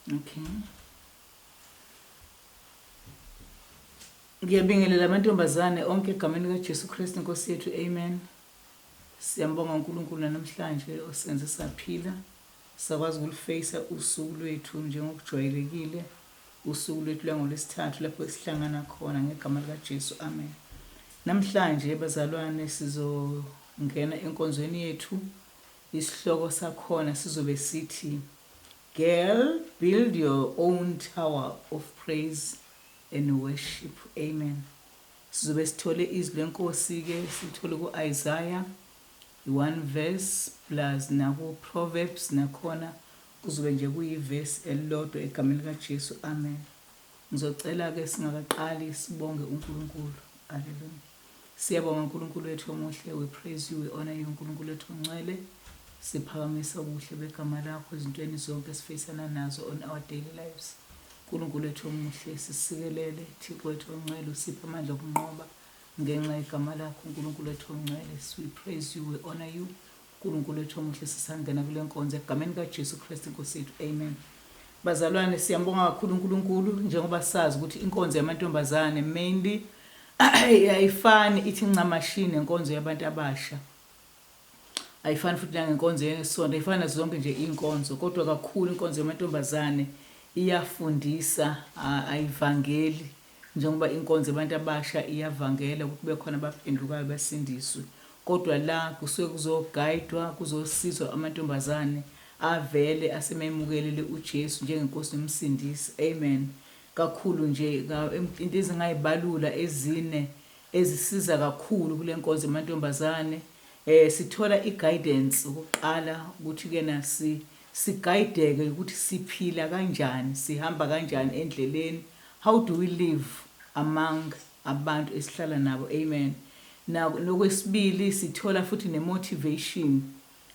Okay. Ngiyabingelela amantombazane onke egameni kaJesu Kristu Nkosi yethu. Amen. Siyambonga uNkulunkulu namhlanje osenze saphila. Sakwazi ukulifacea usuku lwethu njengokujwayelekile. Usuku lwethu lwangolwesithathu lapho esihlangana khona ngegama likaJesu. Amen. Namhlanje bazalwane sizongena enkonzweni yethu. Isihloko sakhona sizobe sithi Girl, build your own tower of praise and worship. Amen. Sizobe sithole izwi lenkosi ke sithole ku-Isaiah 1 verse plus naku-Proverbs nakhona kuzobe nje kuyiverse elilodwa egameni likaJesu. Amen. Ngizocela ke singakaqali sibonge uNkulunkulu. Hallelujah. Siyabonga uNkulunkulu wethu omuhle. We praise you, we honor you uNkulunkulu wethu ongcwele. Siphakamisa ubuhle begama lakho ezintweni zonke esifisana nazo on our daily lives. uNkulunkulu wethu omuhle sisikelele Thixo wethu ongcwele usiphe amandla okunqoba ngenxa yegama lakho uNkulunkulu wethu ongcwele. We praise you, we honor you uNkulunkulu wethu omuhle. Sisangena kule nkonzo egameni kaJesu Kristu Nkosi yethu. Amen. Bazalwane siyambonga kakhulu uNkulunkulu njengoba sazi ukuthi inkonzo yamantombazane mainly ayifani ithi ncamashini nenkonzo yabantu abasha. Ayifani futhi nangenkonzo yesonto, ayifani nazo zonke nje inkonzo, kodwa kakhulu inkonzo yamantombazane iyafundisa, ayivangeli njengoba inkonzo yabantu abasha iyavangela ukuthi kube khona abaphendukayo basindiswe. Kodwa la kusuke kuzogayidwa, kuzosizwa amantombazane avele asememukelele uJesu njengenkosi nomsindisi. Amen. Kakhulu nje into ezingayibalula ezine ezisiza kakhulu kule nkonzo yamantombazane. Sithola i-guidance ukuqala ukuthi ke sigayideke ukuthi siphila kanjani, sihamba kanjani endleleni. How do we live among abantu esihlala nabo? Amen. Nokwesibili sithola futhi ne-motivation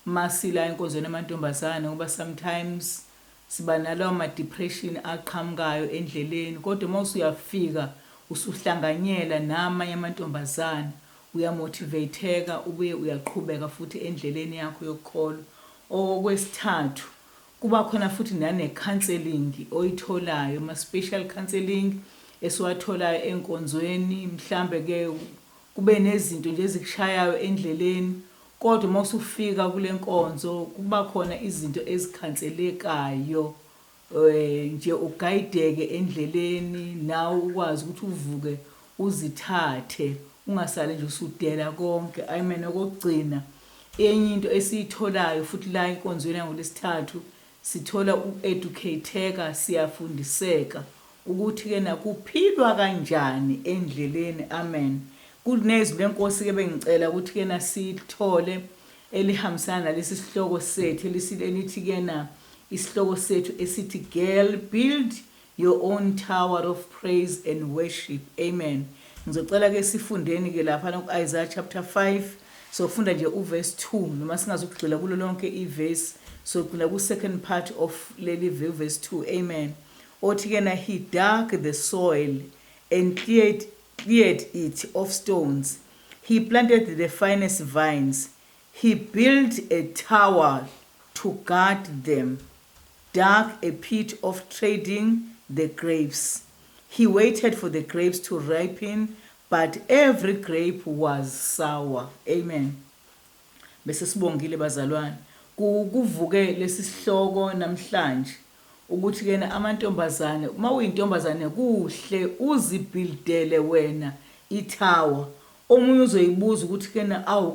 masila enkonzweni yamantombazane ngoba sometimes siba nalawo ma-depression aqhamukayo endleleni, kodwa uma usuyafika usuhlanganyela namanye amantombazane uyamotivateka ubuye uyaqhubeka futhi endleleni yakho yokukholwa. Okwesithathu kuba khona futhi nane-counseling oyitholayo, ma-special counseling esiwatholayo enkonzweni. Mhlambe ke kube nezinto nje ezikushayayo endleleni, kodwa uma usufika kule nkonzo kuba khona izinto ezikhanselekayo nje ugayideke endleleni nawe ukwazi ukuthi uvuke uzithathe ungasale nje usudela konke. Amen. Okugcina enye into esiyitholayo futhi la enkonzweni yangolesithathu sithola ueducateka, siyafundiseka ukuthi ke nakuphilwa kanjani endleleni. Amen. Kunezwi lenkosi ke bengicela ukuthi ke sithole elihambisana nalesi sihloko sethu elithi ke isihloko sethu esithi Girl, build your own tower of praise and worship. Amen. Ngizocela ke sifundeni ke lapha ku-Isaiah chapter 5. Sofunda nje uverse 2 noma singazokugxila kulo lonke iverse. Sogxila ku-second part of leli verse 2. Amen. Othi ke he dug the soil and cleared it of stones. He planted the finest vines. He built a tower to guard them, dug a pit of trading the grapes. He waited for the grapes to ripen, but every grape was sour. Amen. Bese sibongile bazalwane. Kuvuke lesi sihloko namhlanje ukuthi ke amantombazane uma uyintombazane kuhle uzibuildele wena itower. Omunye uzoyibuza ukuthi ke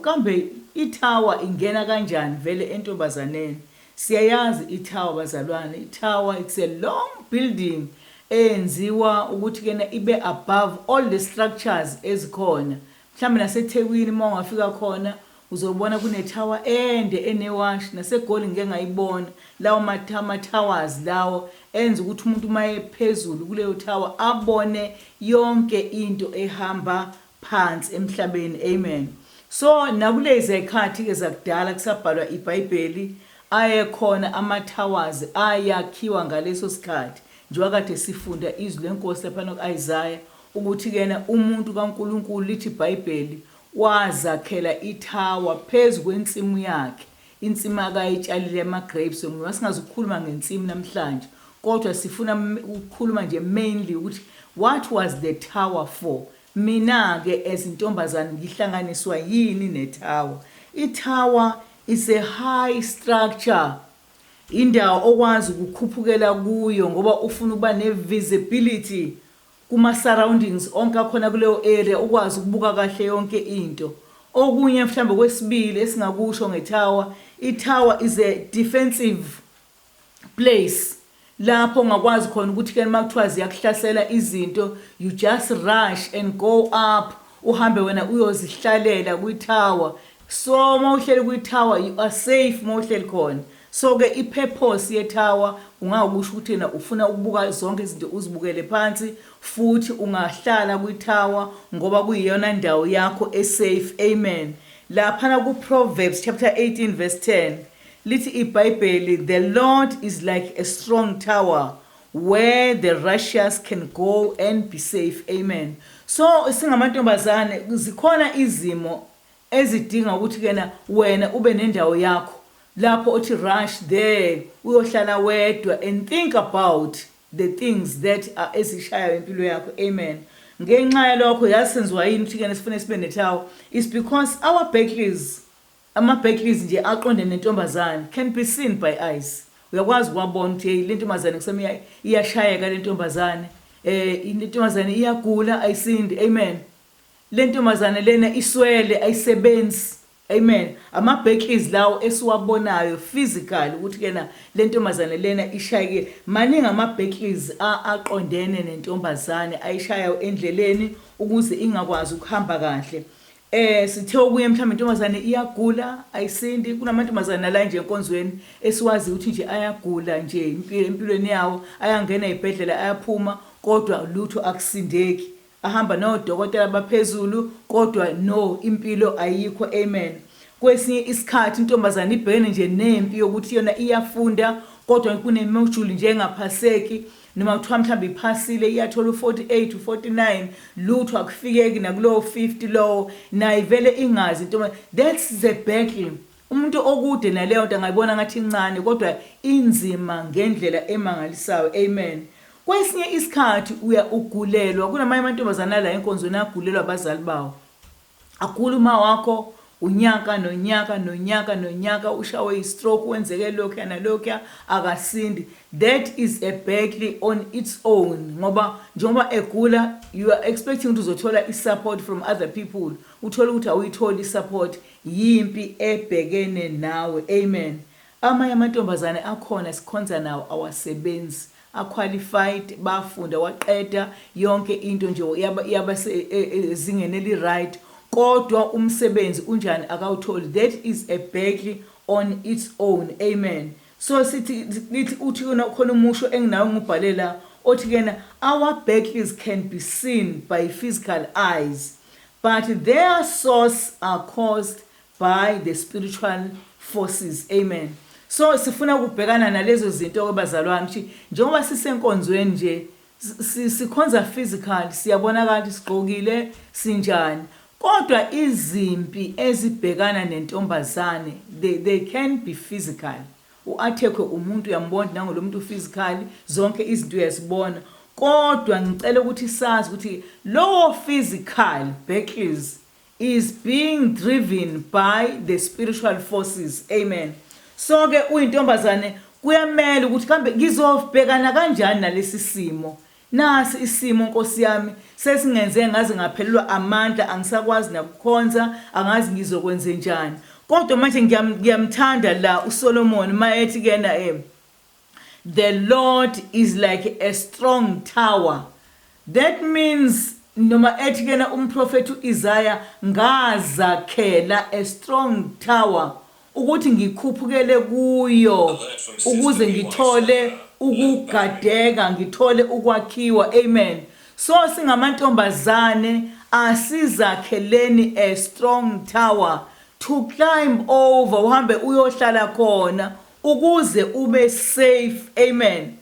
kambe itower ingena kanjani vele entombazaneni? Siyayazi itower bazalwane, itower it's a long building enziwa ukuthi ke ibe above all the structures ezikhona. Mhlawumbe naseThekwini uma ungafika khona uzobona kunetower ende enewash, naseGoli ngeke ngayibona lawo ma-towers lawo enza ukuthi umuntu maye phezulu kuleyo tower abone yonke into ehamba phansi emhlabeni. Amen. So nakulezi ekhathi ke zakudala kusabhalwa iBhayibheli ayekhona ama-towers ayakhiwa ngaleso sikhathi. Njengoba kade sifunda izwi lenkosi lapha ku-Isaiah ukuthi ke umuntu kaNkulunkulu lithi iBhayibheli wazakhela itower phezu kwensimu yakhe, insimi akayitshalile ama-grapes. Ngoba singazukukhuluma ngensimu namhlanje kodwa sifuna ukukhuluma nje mainly ukuthi what was the tower for. Mina ke ezintombazane ngihlanganiswa yini netower? Itower is a high structure, indawo okwazi ukukhuphukela kuyo ngoba ufuna ukuba ne-visibility kuma-surroundings onke akhona kuleyo area, ukwazi ukubuka kahle yonke into. Okunye mhlawumbe kwesibili esingakusho ngetower, itower is a defensive place lapho ongakwazi khona ukuthi ke makuthiwa ziyakuhlasela izinto, you just rush and go up, uhambe wena uyozihlalela kwitower. So mawuhleli kwitower you are safe mawuhleli khona. So ke ipurpose yetower ungakusho ukuthi na ufuna ukubuka zonke izinto uzibukele phansi, futhi ungahlala kwitower ngoba kuyiyona ndawo yakho esafe. Amen. Laphana ku Proverbs chapter 18 verse 10 lithi iBhayibheli, the Lord is like a strong tower where the righteous can go and be safe. Amen. So singamantombazane zikhona izimo ezidinga ukuthi kena wena ube nendawo yakho lapho uthi rush there uyohlala wedwa and think about the things that are ezishaya impilo yakho. Amen. Ngenxa yalokho yasenziwa yini ukuthi kena sifune sibe netower? It's because our bakeries, ama-bakeries nje aqonde nentombazane can be seen by eyes. Uyakwazi ukubona ukuthi le ntombazane kuseme iyashayeka, le ntombazane intombazane iyagula ayisindi. Amen. Le ntombazane lena iswele ayisebenzi. Amen. Ama-bakeries lawo esiwabonayo physical ukuthi kena le ntombazane lena ishayeke. Maningi ama-bakeries aqondene nentombazane ayishayayo endleleni ukuze ingakwazi ukuhamba kahle. Sithe ukuye mhlawumbe intombazane iyagula ayisindi. Kunamantombazane nala nje enkonzweni esiwazi ukuthi nje ayagula nje empilweni yawo, ayangena ezibhedlela ayaphuma kodwa lutho akusindeki, ahamba nodokotela abaphezulu kodwa no, impilo ayikho. Amen. Kwesinye isikhathi intombazane ibhekene nje nempi yokuthi yona iyafunda kodwa kunemojuli nje engaphaseki, noma kuthiwa mhlawumbe iphasile iyathola u-48 u-49 lutho akufikeki nakulowo 50 lowo nayo vele ingazi intombazane. That's the battle. Umuntu okude naleyo nto angayibona ngathi incane kodwa inzima ngendlela emangalisayo. Amen. Kwesinye isikhathi ugulelwa. Kunamanye amantombazane la enkonzweni agulelwa abazali bawo. Agula uma wakho unyaka nonyaka ushawe i-stroke, wenzeke lokhu nalokhu akasindi. That is a battle on its own ngoba njengoba egula you are expecting ukuthi uzothola i-support from other people, uthola ukuthi awuyitholi i-support, yimpi ebhekene nawe. Amen. Amanye amantombazane akhona sikhonza nawo awasebenzi, qualified, bafunda waqeda yonke into nje yaba ezingeni eli-right kodwa umsebenzi unjani akawutholi. That is a battle on its own. Amen. So sithi uthi khona umusho enginawo ngubhalela othi kena our battles can be seen by physical eyes but their source are caused by the spiritual forces. Amen. So sifuna ukubhekana nalezo zinto kwabazalwane ukuthi njengoba sisenkonzweni nje sikhonza physical, siyabonakala ukuthi sigqokile sinjani, kodwa izimpi ezibhekana nentombazane they can be physical. U-Athekwe umuntu uyambona nangolo muntu physical, zonke izinto uyazibona, kodwa ngicela ukuthi sazi ukuthi low physical battles is being driven by the spiritual forces. Amen. So ke uyintombazane kuyamela ukuthi kambe ngizobhekana kanjani nalesi simo. Nasi isimo Nkosi yami sesingenze ngaze ngaphelelwa amandla, angisakwazi nakukhonza, angazi ngizokwenza njani. Kodwa manje ngiyamthanda la uSolomon mayethi kena the Lord is like a strong tower. That means noma ethi kena umprofeti uIsaiah ngazakhela a strong tower ukuthi ngikhuphukele kuyo ukuze ngithole ukugadeka, ngithole ukwakhiwa. Amen. So singamantombazane asizakheleni a strong tower to climb over, uhambe uyohlala khona ukuze ube safe. Amen.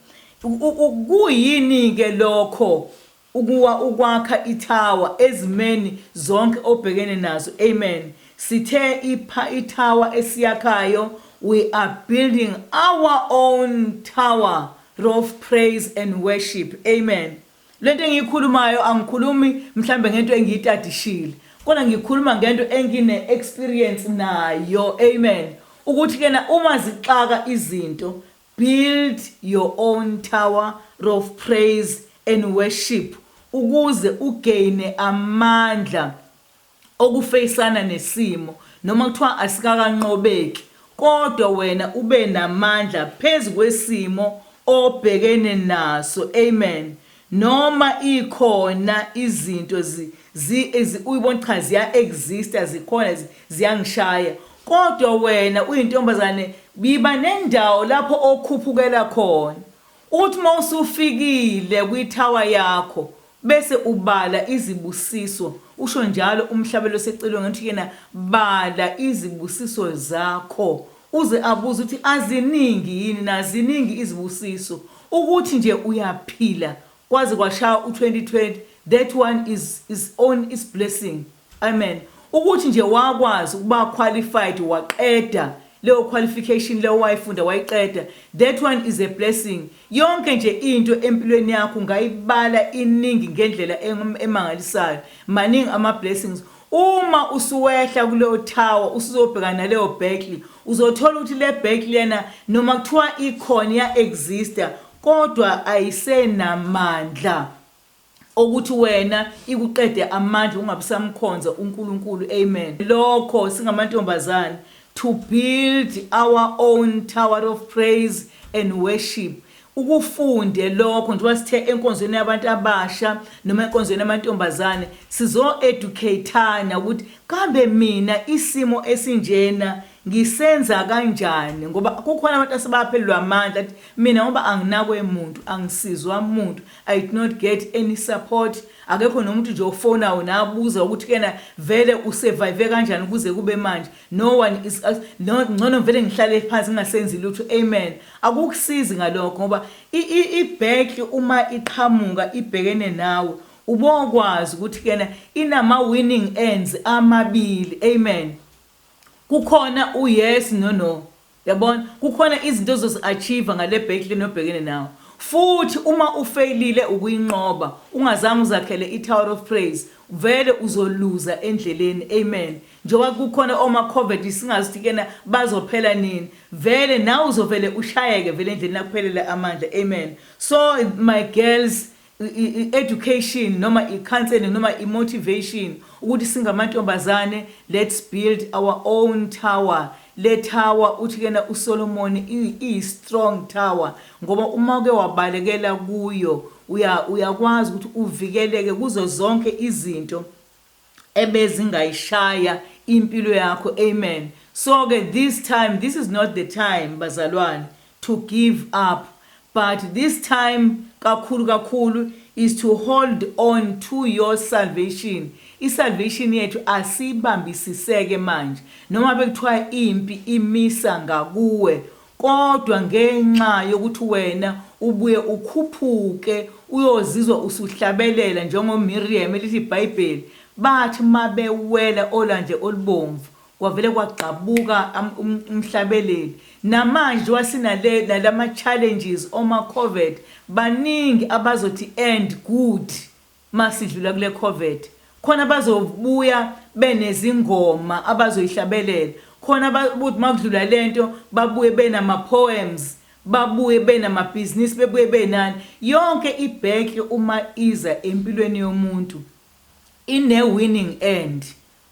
Kuyini ke lokho ukwakha itower ezimeni zonke obhekene nazo? Amen. Sithe itower esiyakhayo, we are building our own tower of praise and worship. Amen. Lento engiyikhulumayo angikhulumi mhlambe ngento engiyitadishile, kodwa ngikhuluma ngento engine experience nayo. Amen. Ukuthi kena uma zixaka izinto, build your own tower of praise and worship ukuze ugaine amandla okufeyisana nesimo, noma kuthiwa asikakanqobeki, kodwa wena ube namandla phezu kwesimo obhekene naso. Amen. Noma ikhona izinto uyibona cha ziya exista, zikhona ziyangishaya, kodwa wena uyintombazane biba nendawo lapho okhuphukela khona. Uthi mawusufikile kwithawa yakho bese ubala izibusiso. Usho njalo umhlabelo secilwe ngathi yena bala izibusiso zakho, uze abuze ukuthi aziningi yini. Naziningi izibusiso ukuthi nje uyaphila kwaze kwashaya u2020. That one is on is blessing. Amen. Ukuthi nje wakwazi ukuba qualified, waqeda leyo qualification leyo wayifunda wayiqeda, that one is a blessing. Yonke nje into empilweni yakho ngayibala iningi ngendlela emangalisayo, maningi ama blessings. Uma usuwehla kuleyo tower usuzobhekana leyo Berkeley, uzothola ukuthi le Berkeley lena noma kuthiwa ikhona ya exista, kodwa ayisenamandla ukuthi wena ikuqede amandla ungabisamkhonza uNkulunkulu. Amen. Lokho singamantombazane, to build our own tower of praise and worship. Ukufunde lokho njengoba sithe enkonzweni yabantu abasha noma enkonzweni yamantombazane sizo educateana ukuthi kambe mina isimo esinjena ngisenza kanjani, ngoba kukhona abantu asebaphelelwa amandla athi mina ngoba anginakwe umuntu, angisizwa umuntu, I did not get any support. Akekho nomuntu nje ofona unabuza ukuthi kena vele usurvive kanjani ukuze kube manje. No one is ngcono vele ngihlale phansi ngingasenzi lutho. Amen. Akukusizi ngalokho ngoba ibhekli uma iqhamuka ibhekene nawe ubokwazi ukuthi kena inama winning ends amabili. Amen. Kukhona yes no. Yabona kukhona izinto ozozi-achieve ngale Berkeley nobhekene nawo. Futhi uma ufailile ukuyinqoba ungazange uzakhele i-tower of praise, vele uzoluza endleleni. Amen. Njengoba kukhona oma COVID singazithi kena bazophela nini, vele nawe uzovele ushayeke vele endleleni yakuphelela amandla. Amen. So my girls, education noma i-counseling noma i-motivation ukuthi singamantombazane, let's build our own tower. Le tower uthi kena uSolomon i-strong tower, ngoba uma ke wabalekela kuyo uyakwazi ukuthi uvikeleke kuzo zonke izinto ebezingayishaya impilo yakho. Amen. So ke this is not the time bazalwane to give up, but this time kakhulu is to hold on to your salvation. Isalvation yethu asibambisiseke manje noma bekuthiwa impi imisa ngakuwe, kodwa ngenxa yokuthi wena ubuye ukhuphuke uyozizwa usuhlabelela njengoMiriam elithi iBhayibheli bathi mabewela olwandle olubomvu kwavele kwaqhabuka umhlabeleli. Namanje wasinale nalama challenges oma COVID baningi abazothi end good masidlula kule COVID. Khona bazobuya benezingoma abazoyihlabelela, khona babuthi makudlula lento babuye benama poems, babuye benama business, bebuye benani. Yonke ibhekhe uma iza empilweni yomuntu ine winning end,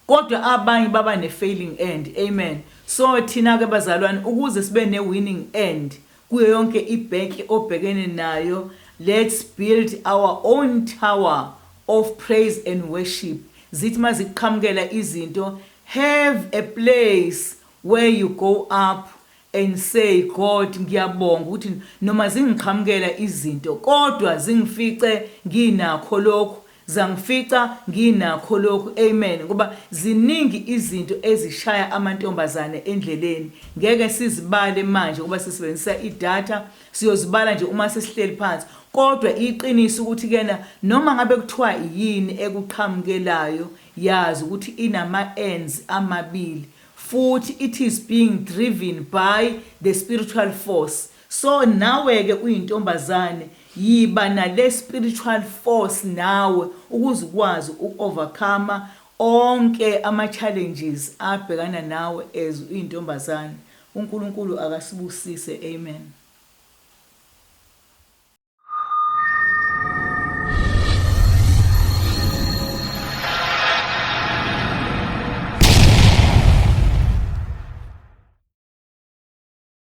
kodwa abanye baba ne failing end. Amen. So thina ke bazalwane ukuze sibe ne winning end kuyo yonke ibhekhe obhekene nayo, let's build our own tower of praise and worship. Zithi maziqhamukela izinto, have a place where you go up and say, God ngiyabonga ukuthi noma zingiqhamukela izinto kodwa zingifice nginakho lokho, zangifica nginakho lokho. Amen. Ngoba ziningi izinto ezishaya amantombazane endleleni, ngeke sizibale manje ngoba sisebenzisa idatha, siyozibala nje uma sesihleli phansi. Kodwa iqiniso ukuthi kena noma ngabe kuthiwa yini ekuqhamukelayo, yazi ukuthi inama ends amabili, futhi it is being driven by the spiritual force. So nawe ke uyintombazane yiba nale spiritual force nawe ukuze ukwazi ukovercome onke ama challenges abhekana nawe as uyintombazane. uNkulunkulu akasibusise. Amen.